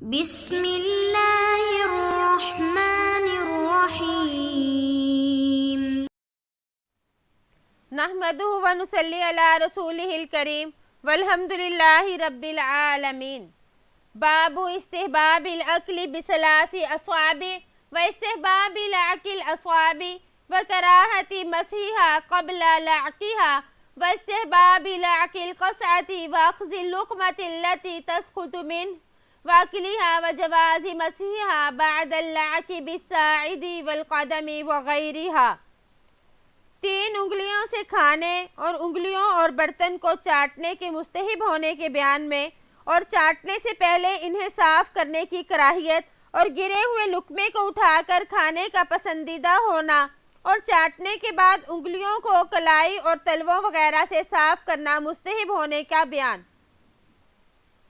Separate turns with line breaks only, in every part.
بسم اللہ الرحمن الرحیم
نحمدہ ونصلی علی رسولہ الکریم والحمد للہ رب العالمین۔ باب استحباب الاکل بثلاث اصابع و استحباب لعق الاصابع و کراہت مسحها قبل لعقها و استحباب لعق القصعة و اخذ اللقمة التي تسقط منه واکلها و جواز مسحها بعد اللعق بالساعد والقدم وغیرها۔ تین انگلیوں سے کھانے اور انگلیوں اور برتن کو چاٹنے کے مستحب ہونے کے بیان میں اور چاٹنے سے پہلے انہیں صاف کرنے کی کراہیت اور گرے ہوئے لقمے کو اٹھا کر کھانے کا پسندیدہ ہونا اور چاٹنے کے بعد انگلیوں کو کلائی اور تلووں وغیرہ سے صاف کرنا مستحب ہونے کا بیان۔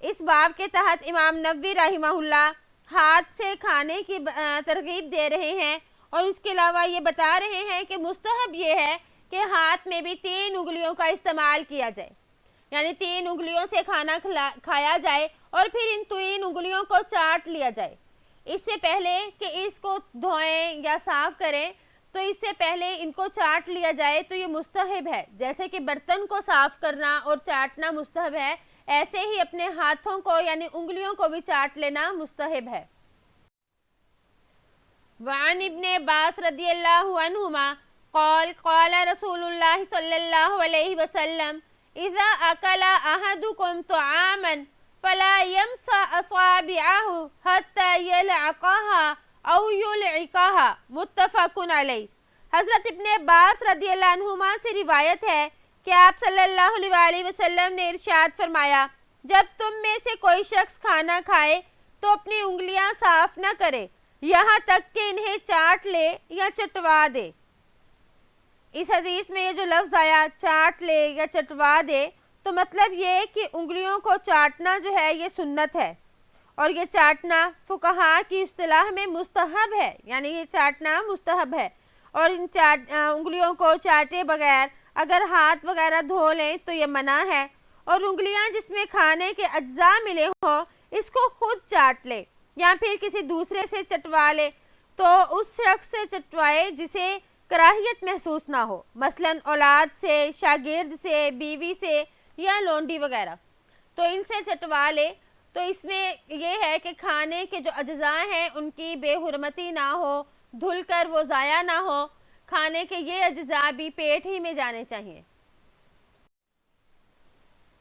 اس باب کے تحت امام نووی رحمہ اللہ ہاتھ سے کھانے کی ترغیب دے رہے ہیں اور اس کے علاوہ یہ بتا رہے ہیں کہ مستحب یہ ہے کہ ہاتھ میں بھی تین انگلیوں کا استعمال کیا جائے، یعنی تین انگلیوں سے کھانا کھایا جائے اور پھر ان تین انگلیوں کو چاٹ لیا جائے۔ اس سے پہلے کہ اس کو دھوئیں یا صاف کریں تو اس سے پہلے ان کو چاٹ لیا جائے تو یہ مستحب ہے۔ جیسے کہ برتن کو صاف کرنا اور چاٹنا مستحب ہے، ایسے ہی اپنے ہاتھوں کو یعنی انگلیوں کو بھی چاٹ لینا مستحب ہے۔ وعن ابن عباس رضی اللہ عنہما قال قال رسول اللہ صلی اللہ علیہ وسلم اذا اکل احدکم طعاما فلا یمسح اصابعه حتى یلعقها او یلعقها متفق علیہ۔ حضرت ابن عباس رضی اللہ عنہما سے روایت ہے کہ آپ صلی اللہ علیہ وسلم نے ارشاد فرمایا، جب تم میں سے کوئی شخص کھانا کھائے تو اپنی انگلیاں صاف نہ کرے یہاں تک کہ انہیں چاٹ لے یا چٹوا دے۔ اس حدیث میں یہ جو لفظ آیا چاٹ لے یا چٹوا دے تو مطلب یہ کہ انگلیوں کو چاٹنا جو ہے یہ سنت ہے اور یہ چاٹنا فقہاء کی اصطلاح میں مستحب ہے، یعنی یہ چاٹنا مستحب ہے۔ اور ان انگلیوں کو چاٹے بغیر اگر ہاتھ وغیرہ دھو لیں تو یہ منع ہے، اور انگلیاں جس میں کھانے کے اجزاء ملے ہوں اس کو خود چاٹ لے یا پھر کسی دوسرے سے چٹوا لے تو اس شخص سے چٹوائے جسے کراہیت محسوس نہ ہو، مثلا اولاد سے، شاگرد سے، بیوی سے یا لونڈی وغیرہ، تو ان سے چٹوا لے۔ تو اس میں یہ ہے کہ کھانے کے جو اجزاء ہیں ان کی بے حرمتی نہ ہو، دھل کر وہ ضائع نہ ہو، کھانے کے یہ اجزاء بھی پیٹ ہی میں جانے چاہیے۔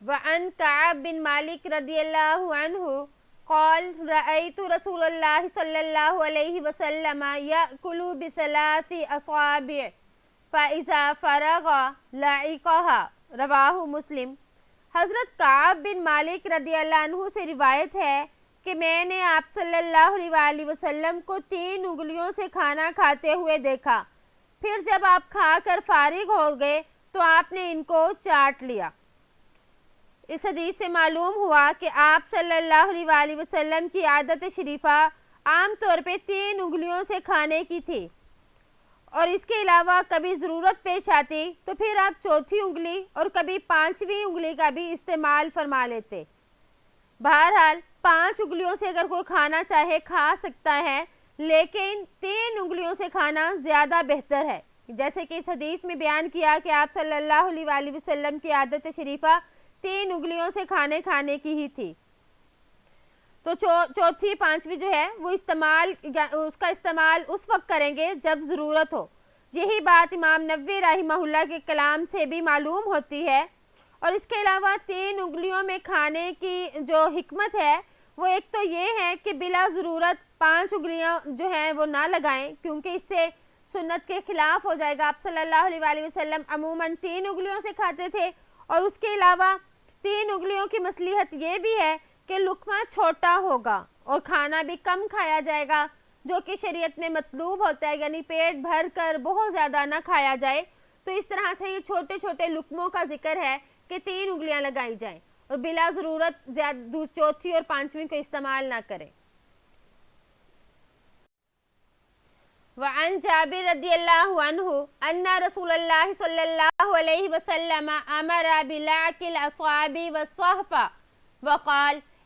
وعن کعب بن مالک رضی اللہ عنہ قال رأيت رسول اللہ صلی اللہ علیہ وسلم یأکل بثلاث اصابع فإذا فرغ لعقها، رواہ مسلم۔ حضرت کعب بن مالک رضی اللہ عنہ سے روایت ہے کہ میں نے آپ صلی اللہ علیہ وسلم کو تین انگلیوں سے کھانا کھاتے ہوئے دیکھا، پھر جب آپ کھا کر فارغ ہو گئے تو آپ نے ان کو چاٹ لیا۔ اس حدیث سے معلوم ہوا کہ آپ صلی اللہ علیہ وسلم کی عادت شریفہ عام طور پہ تین انگلیوں سے کھانے کی تھی، اور اس کے علاوہ کبھی ضرورت پیش آتی تو پھر آپ چوتھی انگلی اور کبھی پانچویں انگلی کا بھی استعمال فرما لیتے۔ بہرحال پانچ انگلیوں سے اگر کوئی کھانا چاہے کھا سکتا ہے، لیکن تین انگلیوں سے کھانا زیادہ بہتر ہے، جیسے کہ اس حدیث میں بیان کیا کہ آپ صلی اللہ علیہ وسلم کی عادت شریفہ تین انگلیوں سے کھانے کی ہی تھی۔ تو چوتھی پانچویں جو ہے وہ اس کا استعمال اس وقت کریں گے جب ضرورت ہو۔ یہی بات امام نووی رحمہ اللہ کے کلام سے بھی معلوم ہوتی ہے۔ اور اس کے علاوہ تین انگلیوں میں کھانے کی جو حکمت ہے وہ ایک تو یہ ہے کہ بلا ضرورت پانچ انگلیاں جو ہیں وہ نہ لگائیں، کیونکہ اس سے سنت کے خلاف ہو جائے گا۔ آپ صلی اللہ علیہ وسلم عموماً تین انگلیوں سے کھاتے تھے، اور اس کے علاوہ تین انگلیوں کی مصلحت یہ بھی ہے کہ لقمہ چھوٹا ہوگا اور کھانا بھی کم کھایا جائے گا، جو کہ شریعت میں مطلوب ہوتا ہے، یعنی پیٹ بھر کر بہت زیادہ نہ کھایا جائے۔ تو اس طرح سے یہ چھوٹے چھوٹے لقموں کا ذکر ہے کہ تین انگلیاں لگائی جائیں اور بلا ضرورت چوتھی اور پانچویں کو استعمال نہ کریں۔ وعن جابر رضی اللہ عنہ ان رسول اللہ صلی اللہ علیہ وسلم امر بلعق الاصابع والصحف وقال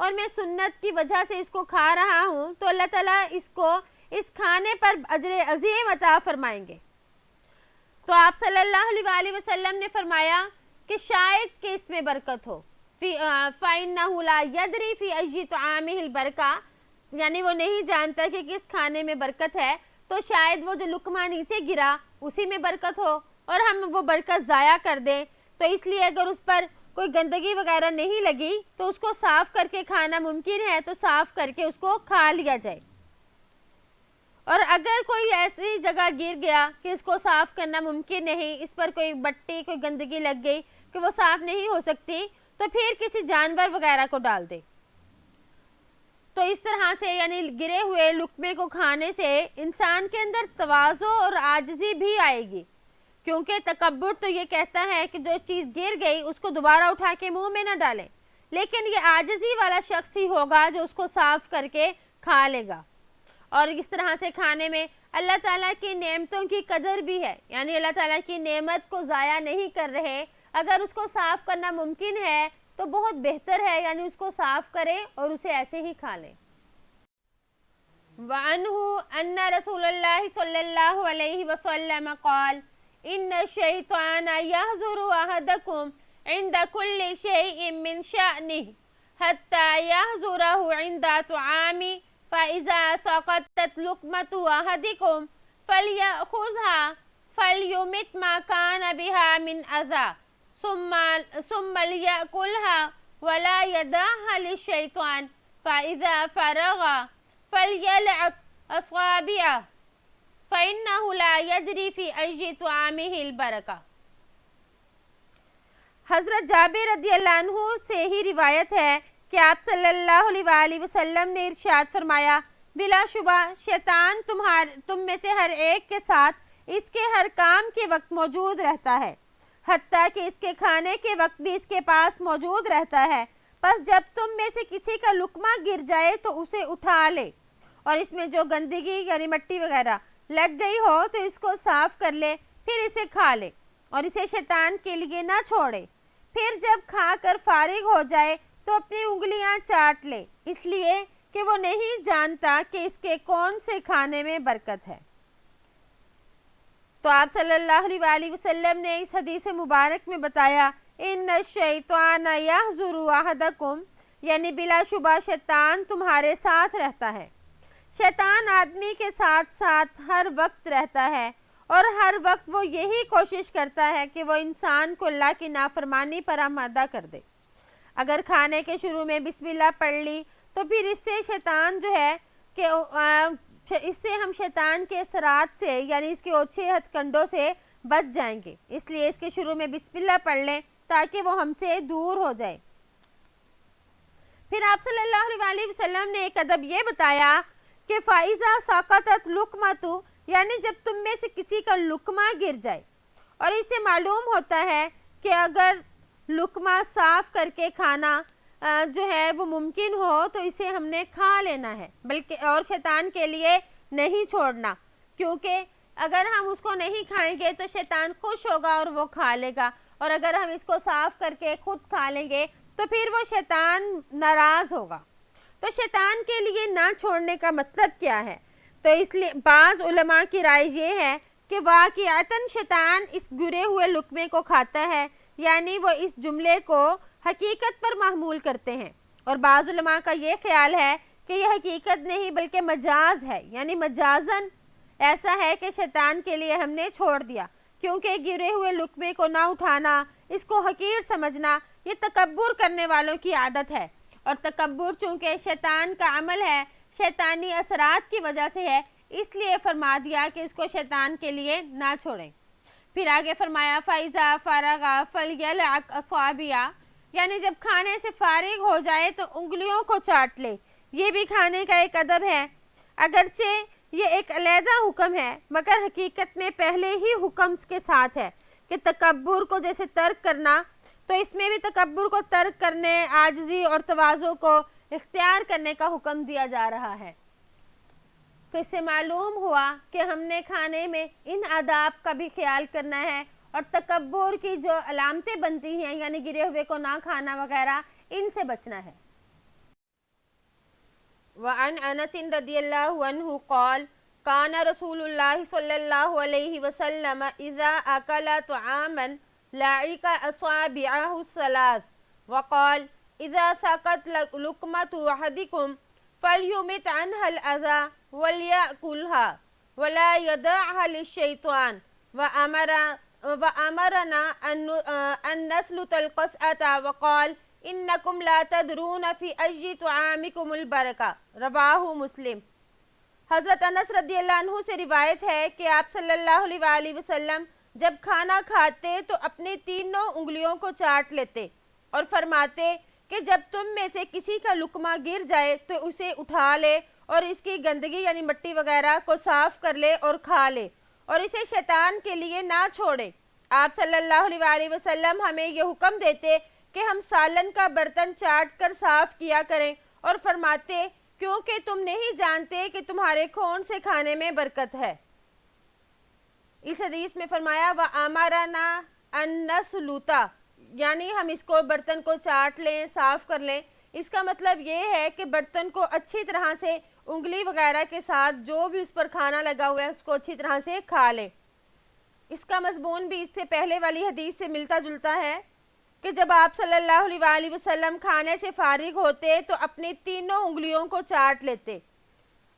اور میں سنت کی وجہ سے اس کو کھا رہا ہوں تو اللہ تعالیٰ اس کو اس کھانے پر اجر عظیم عطا فرمائیں گے۔ تو آپ صلی اللہ علیہ وآلہ وسلم نے فرمایا کہ شاید کہ اس میں برکت ہو، فَإِنَّهُ لَا يَدْرِي فِي أَيِّ طَعَامِهِ الْبَرَكَةُ، یعنی وہ نہیں جانتا کہ کس کھانے میں برکت ہے، تو شاید وہ جو لقمہ نیچے گرا اسی میں برکت ہو اور ہم وہ برکت ضائع کر دیں۔ تو اس لیے اگر اس پر کوئی گندگی وغیرہ نہیں لگی تو اس کو صاف کر کے کھانا ممکن ہے، تو صاف کر کے اس کو کھا لیا جائے۔ اور اگر کوئی ایسی جگہ گر گیا کہ اس کو صاف کرنا ممکن نہیں، اس پر کوئی بٹی کوئی گندگی لگ گئی کہ وہ صاف نہیں ہو سکتی، تو پھر کسی جانور وغیرہ کو ڈال دے۔ تو اس طرح سے یعنی گرے ہوئے لقمے کو کھانے سے انسان کے اندر تواضع اور عاجزی بھی آئے گی، کیونکہ تکبر تو یہ کہتا ہے کہ جو چیز گر گئی اس کو دوبارہ اٹھا کے منہ میں نہ ڈالیں، لیکن یہ عاجزی والا شخص ہی ہوگا جو اس کو صاف کر کے کھا لے گا۔ اور اس طرح سے کھانے میں اللہ تعالیٰ کی نعمتوں کی قدر بھی ہے، یعنی اللہ تعالیٰ کی نعمت کو ضائع نہیں کر رہے، اگر اس کو صاف کرنا ممکن ہے تو بہت بہتر ہے، یعنی اس کو صاف کرے اور اسے ایسے ہی کھا لیں۔ وَعَنْهُ أَنَّ رَسُولَ اللَّهِ صَلَّى اللَّهُ عَلَيْهِ وَسَلَّمَ قَالَ إِنَّ الشَّيْطَانَ يَحْضُرُ أَحَدَكُمْ عِنْدَ كُلِّ شَيْءٍ مِّنْ شَأْنِهِ حَتَّى يَحْضُرَهُ عِنْدَ طَعَامِهِ فَإِذَا سَقَطَتْ لُقْمَةُ أَحَدِكُمْ فَلْيَأْخُذْهَا فَلْيُمِتْ مَا كَانَ بِهَا مِنْ أَذًى ثُمَّ لْيَأْكُلْهَا وَلَا يَدَعْهَا لِلشَّيْطَانِ فَإِذَا فَرَغَ فَلْيَلْعَقْ أَصَابِعَهُ فَإِنَّهُ لَا يَدْرِي فِي أَيِّ طَعَامِهِ الْبَرَكَةُ۔ حضرت جابر رضی اللہ عنہ سے ہی روایت ہے کہ آپ صلی اللہ علیہ وآلہ وسلم نے ارشاد فرمایا، بلا شبہ شیطان تم میں سے ہر ایک کے ساتھ اس کے ہر کام کے وقت موجود رہتا ہے، حتیٰ کہ اس کے کھانے کے وقت بھی اس کے پاس موجود رہتا ہے۔ پس جب تم میں سے کسی کا لقمہ گر جائے تو اسے اٹھا لے، اور اس میں جو گندگی یعنی مٹی وغیرہ لگ گئی ہو تو اس کو صاف کر لے، پھر اسے کھا لے اور اسے شیطان کے لیے نہ چھوڑے۔ پھر جب کھا کر فارغ ہو جائے تو اپنی انگلیاں چاٹ لے، اس لیے کہ وہ نہیں جانتا کہ اس کے کون سے کھانے میں برکت ہے۔ تو آپ صلی اللہ علیہ وآلہ وسلم نے اس حدیث مبارک میں بتایا، ان الشیطان یحضر احدکم، یعنی بلا شبہ شیطان تمہارے ساتھ رہتا ہے۔ شیطان آدمی کے ساتھ ساتھ ہر وقت رہتا ہے، اور ہر وقت وہ یہی کوشش کرتا ہے کہ وہ انسان کو اللہ کی نافرمانی پر آمادہ کر دے۔ اگر کھانے کے شروع میں بسم اللہ پڑھ لی تو پھر اس سے شیطان جو ہے کہ اس سے ہم شیطان کے اثرات سے یعنی اس کے اوچھے ہتھ کنڈوں سے بچ جائیں گے، اس لیے اس کے شروع میں بسم اللہ پڑھ لیں تاکہ وہ ہم سے دور ہو جائے۔ پھر آپ صلی اللہ علیہ وآلہ وسلم نے ایک ادب یہ بتایا کہ فَإِذَا سَقَطَتْ لُقْمَةُ، یعنی جب تم میں سے کسی کا لقمہ گر جائے، اور اس سے معلوم ہوتا ہے کہ اگر لقمہ صاف کر کے کھانا جو ہے وہ ممکن ہو تو اسے ہم نے کھا لینا ہے، بلکہ اور شیطان کے لیے نہیں چھوڑنا، کیونکہ اگر ہم اس کو نہیں کھائیں گے تو شیطان خوش ہوگا اور وہ کھا لے گا، اور اگر ہم اس کو صاف کر کے خود کھا لیں گے تو پھر وہ شیطان ناراض ہوگا۔ تو شیطان کے لیے نہ چھوڑنے کا مطلب کیا ہے؟ تو اس لیے بعض علماء کی رائے یہ ہے کہ واقعتاً شیطان اس گرے ہوئے لقمے کو کھاتا ہے، یعنی وہ اس جملے کو حقیقت پر محمول کرتے ہیں، اور بعض علماء کا یہ خیال ہے کہ یہ حقیقت نہیں بلکہ مجاز ہے، یعنی مجازاً ایسا ہے کہ شیطان کے لیے ہم نے چھوڑ دیا، کیونکہ گرے ہوئے لقمے کو نہ اٹھانا، اس کو حقیر سمجھنا، یہ تکبر کرنے والوں کی عادت ہے، اور تکبر چونکہ شیطان کا عمل ہے، شیطانی اثرات کی وجہ سے ہے، اس لیے فرما دیا کہ اس کو شیطان کے لیے نہ چھوڑیں۔ پھر آگے فرمایا فَإِذَا فَرَغَ فَلْيَلْعَقْ أَصَابِعَهُ، یعنی جب کھانے سے فارغ ہو جائے تو انگلیوں کو چاٹ لے۔ یہ بھی کھانے کا ایک ادب ہے، اگرچہ یہ ایک علیحدہ حکم ہے مگر حقیقت میں پہلے ہی حکم کے ساتھ ہے کہ تکبر کو جیسے ترک کرنا، تو اس میں بھی تکبر کو ترک کرنے، عاجزی اور تواضع کو اختیار کرنے کا حکم دیا جا رہا ہے۔ تو اس سے معلوم ہوا کہ ہم نے کھانے میں ان آداب کا بھی خیال کرنا ہے، اور تکبر کی جو علامتیں بنتی ہیں یعنی گرے ہوئے کو نہ کھانا وغیرہ، ان سے بچنا ہے۔ وعن انس رضی اللہ عنہ قال کان رسول اللہ صلی اللہ علیہ وسلم اذا اکل طعاما لعق اصابعہ الثلاث وقال اذا سقط لقمة احدکم فلیمت عنها الاذى وليأكلها ولا يدعها للشیطان وأمرنا أن نسلط القصعة وقال إنكم لا تدرون في أي طعامكم البركة رواہ مسلم۔ حضرت انس رضی اللہ عنہ سے روایت ہے کہ آپ صلی اللہ علیہ وآلہ وسلم جب کھانا کھاتے تو اپنی تینوں انگلیوں کو چاٹ لیتے اور فرماتے کہ جب تم میں سے کسی کا لقمہ گر جائے تو اسے اٹھا لے اور اس کی گندگی یعنی مٹی وغیرہ کو صاف کر لے اور کھا لے اور اسے شیطان کے لیے نہ چھوڑے۔ آپ صلی اللہ علیہ وآلہ وسلم ہمیں یہ حکم دیتے کہ ہم سالن کا برتن چاٹ کر صاف کیا کریں اور فرماتے کیونکہ تم نہیں جانتے کہ تمہارے کون سے کھانے میں برکت ہے۔ اس حدیث میں فرمایا وَأَمَرَنَا أَن نَسْلُطَ یعنی ہم اس کو برتن کو چاٹ لیں صاف کر لیں۔ اس کا مطلب یہ ہے کہ برتن کو اچھی طرح سے انگلی وغیرہ کے ساتھ جو بھی اس پر کھانا لگا ہوا ہے اس کو اچھی طرح سے کھا لیں۔ اس کا مضمون بھی اس سے پہلے والی حدیث سے ملتا جلتا ہے کہ جب آپ صلی اللہ علیہ وآلہ وسلم کھانے سے فارغ ہوتے تو اپنی تینوں انگلیوں کو چاٹ لیتے۔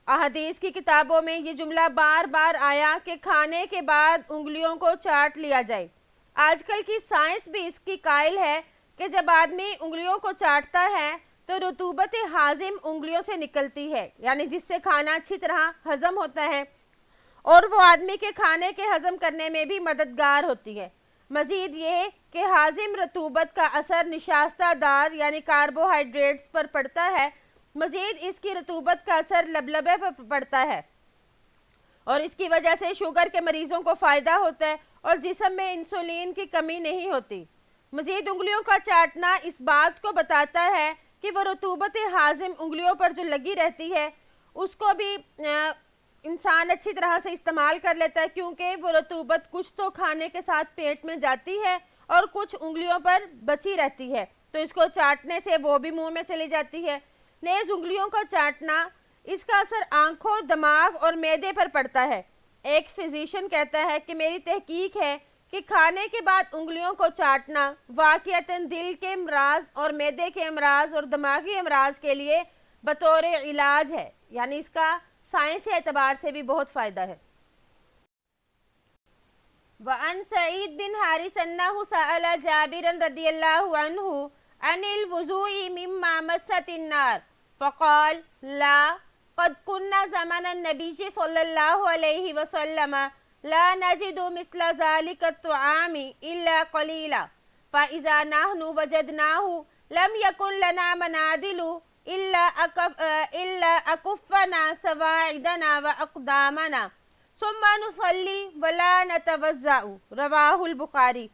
احادیث کی کتابوں میں یہ جملہ بار بار آیا کہ کھانے کے بعد انگلیوں کو چاٹ لیا جائے۔ آج کل کی سائنس بھی اس کی قائل ہے کہ جب آدمی انگلیوں کو چاٹتا ہے تو رطوبت ہاضم انگلیوں سے نکلتی ہے، یعنی جس سے کھانا اچھی طرح ہضم ہوتا ہے اور وہ آدمی کے کھانے کے ہضم کرنے میں بھی مددگار ہوتی ہے۔ مزید یہ کہ ہاضم رطوبت کا اثر نشاستہ دار یعنی کاربوہائیڈریٹس پر پڑتا ہے، مزید اس کی رطوبت کا اثر لبلبے پر پڑتا ہے اور اس کی وجہ سے شوگر کے مریضوں کو فائدہ ہوتا ہے اور جسم میں انسولین کی کمی نہیں ہوتی۔ مزید انگلیوں کا چاٹنا اس بات کو بتاتا ہے کہ وہ رطوبت ہاضم انگلیوں پر جو لگی رہتی ہے اس کو بھی انسان اچھی طرح سے استعمال کر لیتا ہے، کیونکہ وہ رطوبت کچھ تو کھانے کے ساتھ پیٹ میں جاتی ہے اور کچھ انگلیوں پر بچی رہتی ہے، تو اس کو چاٹنے سے وہ بھی منہ میں چلی جاتی ہے۔ نیز انگلیوں کا چاٹنا اس کا اثر آنکھوں، دماغ اور معدے پر پڑتا ہے۔ ایک فزیشین کہتا ہے کہ میری تحقیق ہے کہ کھانے کے بعد انگلیوں کو چاٹنا واقعتاً دل کے امراض اور معدے کے امراض اور دماغی امراض کے لیے بطور علاج ہے، یعنی اس کا سائنسی اعتبار سے بھی بہت فائدہ ہے۔ وعن سعید بن حارث انہ سأل جابر رضی اللہ عنہ عن الوضوء مما مست النار فقال لا قد كنا زمن النبي صلى الله عليه وسلم لا نجد مثل ذلك الطعام إلا قليلا فإذا نحن وجدناه لم يكن لنا منادل إلا أكفنا سواعدنا وأقدامنا ثم نصلي ولا نتوضأ رواہ البخاری۔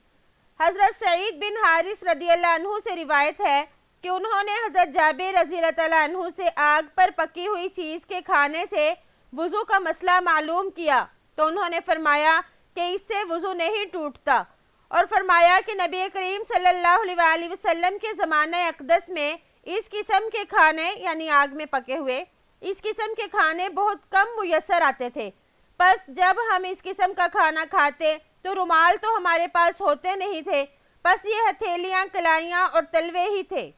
حضرت سعید بن حارث رضی اللہ عنہ سے روایت ہے کہ انہوں نے حضرت جابر رضی اللہ تعالیٰ عنہ سے آگ پر پکی ہوئی چیز کے کھانے سے وضو کا مسئلہ معلوم کیا تو انہوں نے فرمایا کہ اس سے وضو نہیں ٹوٹتا، اور فرمایا کہ نبی کریم صلی اللہ علیہ وآلہ وسلم کے زمانہ اقدس میں اس قسم کے کھانے یعنی آگ میں پکے ہوئے اس قسم کے کھانے بہت کم میسر آتے تھے، پس جب ہم اس قسم کا کھانا کھاتے تو رومال تو ہمارے پاس ہوتے نہیں تھے، پس یہ ہتھیلیاں، کلائیاں اور تلوے ہی تھے،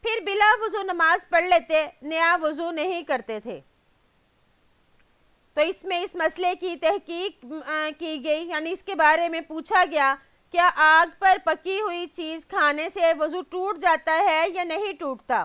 پھر بلا وضو نماز پڑھ لیتے، نیا وضو نہیں کرتے تھے۔ تو اس میں اس مسئلے کی تحقیق کی گئی، یعنی اس کے بارے میں پوچھا گیا کیا آگ پر پکی ہوئی چیز کھانے سے وضو ٹوٹ جاتا ہے یا نہیں ٹوٹتا؟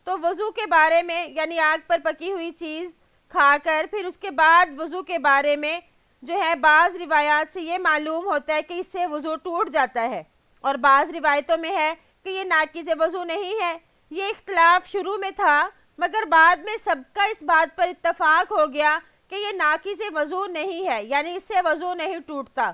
تو وضو کے بارے میں یعنی آگ پر پکی ہوئی چیز کھا کر پھر اس کے بعد وضو کے بارے میں جو ہے بعض روایات سے یہ معلوم ہوتا ہے کہ اس سے وضو ٹوٹ جاتا ہے، اور بعض روایتوں میں ہے کہ یہ ناقض وضو نہیں ہے۔ یہ اختلاف شروع میں تھا مگر بعد میں سب کا اس بات پر اتفاق ہو گیا کہ یہ ناقض وضو نہیں ہے، یعنی اس سے وضو نہیں ٹوٹتا۔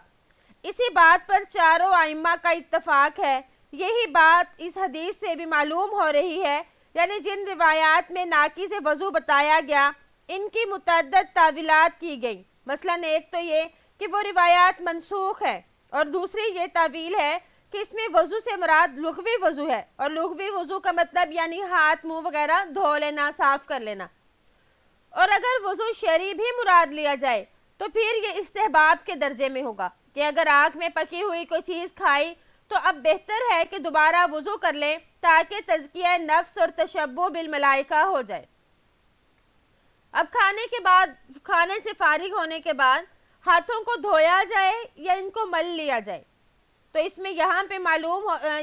اسی بات پر چاروں ائمہ کا اتفاق ہے۔ یہی بات اس حدیث سے بھی معلوم ہو رہی ہے، یعنی جن روایات میں ناقض وضو بتایا گیا ان کی متعدد تعویلات کی گئی۔ مثلا ایک تو یہ کہ وہ روایات منسوخ ہے، اور دوسری یہ تعویل ہے کہ اس میں وضو سے مراد لغوی وضو ہے، اور لغوی وضو کا مطلب یعنی ہاتھ منہ وغیرہ دھو لینا، صاف کر لینا۔ اور اگر وضو شرعی بھی مراد لیا جائے تو پھر یہ استحباب کے درجے میں ہوگا کہ اگر آگ میں پکی ہوئی کوئی چیز کھائی تو اب بہتر ہے کہ دوبارہ وضو کر لے تاکہ تزکیہ نفس اور تشبہ بالملائکہ ہو جائے۔ اب کھانے سے فارغ ہونے کے بعد ہاتھوں کو دھویا جائے یا ان کو مل لیا جائے؟ تو اس میں یہاں پہ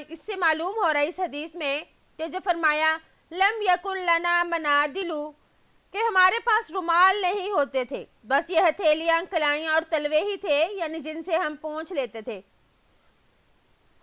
اس سے معلوم ہو رہا ہے اس حدیث میں کہ جو فرمایا لم یکن لنا منادلو، کہ ہمارے پاس رومال نہیں ہوتے تھے، بس یہ ہتھیلیاں، کلائیاں اور تلوے ہی تھے، یعنی جن سے ہم پونچھ لیتے تھے۔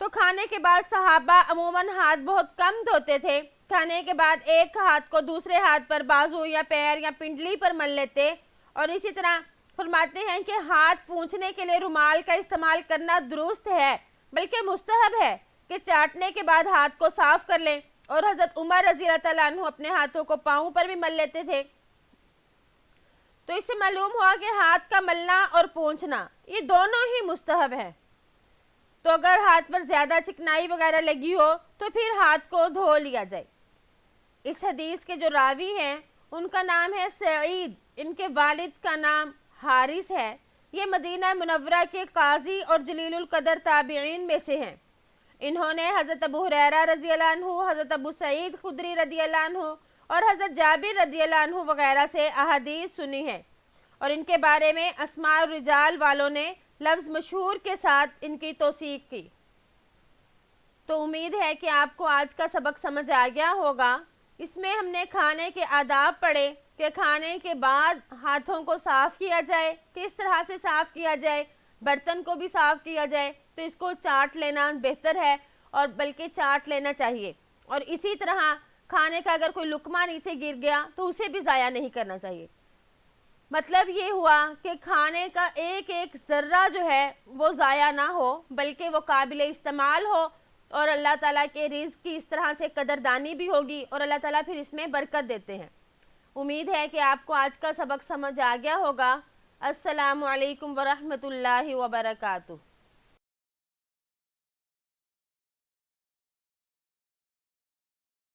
تو کھانے کے بعد صحابہ عموماً ہاتھ بہت کم دھوتے تھے، کھانے کے بعد ایک ہاتھ کو دوسرے ہاتھ پر بازو یا پیر یا پنڈلی پر مل لیتے، اور اسی طرح فرماتے ہیں کہ ہاتھ پونچھنے کے لیے رومال کا استعمال کرنا درست ہے، بلکہ مستحب ہے کہ چاٹنے کے بعد ہاتھ کو صاف کر لیں، اور حضرت عمر رضی اللہ تعالیٰ عنہ اپنے ہاتھوں کو پاؤں پر بھی مل لیتے تھے۔ تو اس سے معلوم ہوا کہ ہاتھ کا ملنا اور پونچھنا یہ دونوں ہی مستحب ہیں۔ تو اگر ہاتھ پر زیادہ چکنائی وغیرہ لگی ہو تو پھر ہاتھ کو دھو لیا جائے۔ اس حدیث کے جو راوی ہیں ان کا نام ہے سعید، ان کے والد کا نام حارث ہے۔ یہ مدینہ منورہ کے قاضی اور جلیل القدر تابعین میں سے ہیں۔ انہوں نے حضرت ابو ہریرہ رضی اللہ عنہ، حضرت ابو سعید خدری رضی اللہ عنہ اور حضرت جابر رضی اللہ عنہ وغیرہ سے احادیث سنی ہیں، اور ان کے بارے میں اسماء الرجال والوں نے لفظ مشہور کے ساتھ ان کی توثیق کی۔ تو امید ہے کہ آپ کو آج کا سبق سمجھ آ گیا ہوگا۔ اس میں ہم نے کھانے کے آداب پڑھے کہ کھانے کے بعد ہاتھوں کو صاف کیا جائے، کس طرح سے صاف کیا جائے، برتن کو بھی صاف کیا جائے تو اس کو چاٹ لینا بہتر ہے، اور بلکہ چاٹ لینا چاہیے، اور اسی طرح کھانے کا اگر کوئی لقمہ نیچے گر گیا تو اسے بھی ضائع نہیں کرنا چاہیے۔ مطلب یہ ہوا کہ کھانے کا ایک ایک ذرہ جو ہے وہ ضائع نہ ہو، بلکہ وہ قابل استعمال ہو، اور اللہ تعالیٰ کے رزق کی اس طرح سے قدردانی بھی ہوگی، اور اللہ تعالیٰ پھر اس میں برکت دیتے ہیں۔ امید ہے کہ آپ کو آج کا سبق سمجھ آ گیا ہوگا۔ السلام علیکم ورحمۃ اللہ وبرکاتہ۔